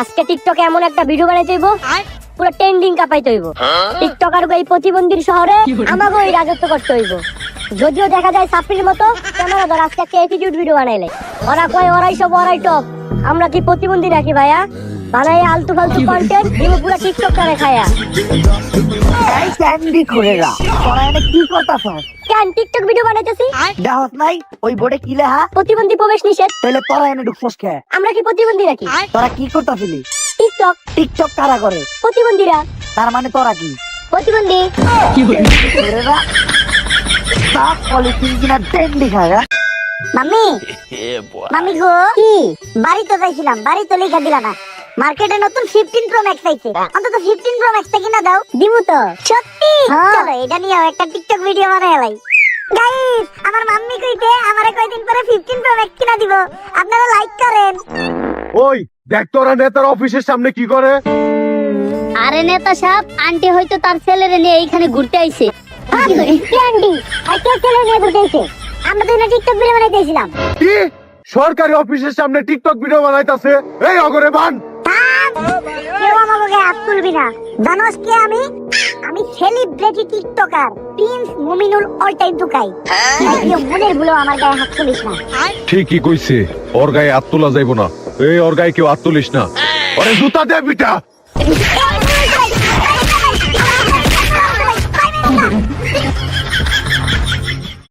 আজকে টিকটকে এমন একটা ভিডিও বানাইতে হইব পুরো ট্রেন্ডিং কাপাইতে হইব। টিকটকার এই প্রতিবন্ধীর শহরে আমাকে ওই রাজত্ব করতে হইব। যদিও দেখা যায় সাপ্রির মতো ক্যামেরা ধর আজকে একটা অ্যাটিটিউড ভিডিও বানাইলে ওরা কয় ওরাই সব ওরাই টপ। আমরা কি প্রতিবন্ধী নাকি ভাইয়া? বানাই আলতু ফালতু কন্টেন্ট দিব পুরো টিকটকারে খায়া। এই ক্যান্ডি করেরা তোরা এনে কি করতাছ? কেন টিকটক ভিডিও বানাইতেছি? দেহত নাই ওই বোর্ডে কি লেখা? প্রতিবন্ধী প্রবেশ নিষেধ। তাহলে তোরা এনে ঢুকছস কে? আমরা কি প্রতিবন্ধী নাকি? তোরা কি করতাছিলি? টিকটক। টিকটক কারা করে? প্রতিবন্ধীরা। তার মানে তোরা কি প্রতিবন্ধী। করেরা সাপ পলিথিন কিনা ট্রেন্ডি খায়। মাম্মি মাম্মি গো কি বাড়ি তো যাইছিলাম, বাড়ি তো লেখা দিলা না। মার্কেটে নতুন 15 প্রো ম্যাক্স আইছে, অন্তত 15 প্রো ম্যাক্স টা কিনা দাও। দিমু তো সত্যি। চলো এটা নিয়ে একটা টিকটক ভিডিও বানাই লাই। গাইস আমার মাম্মি কইতে আমারে কয়দিন পরে 15 প্রো ম্যাক্স কিনা দিব, আপনারা লাইক করেন। ওই দেখ তোরা নেতার অফিসের সামনে কি করে? আরে নেতা সাহেব, আন্টি হয়তো তার ছেলেরে নিয়ে এইখানে ঘুরতে আইছে। কি আন্টি? আর কে ছেলে নিয়ে ঘুরতে আইছে? আমরা তো না টিকটক ভিডিও বানাইতেছিলাম। কি সরকারি অফিসের সামনে টিকটক ভিডিও বানাইতাছে? এই অগরে বান! কেউ আমাকে হাত তুলবি না। জানোস কে আমি? আমি celebrity TikToker Prince Mominul all time Tukai. কেউ মনের ভুলো আমার গায়ে হাত তুলিস না। ঠিকই কইছে, ওর গায়ে হাত তোলা যাইব না। এই ওর গায়ে কেউ হাত তুলিস না, ওরে জুতা দে বিটা।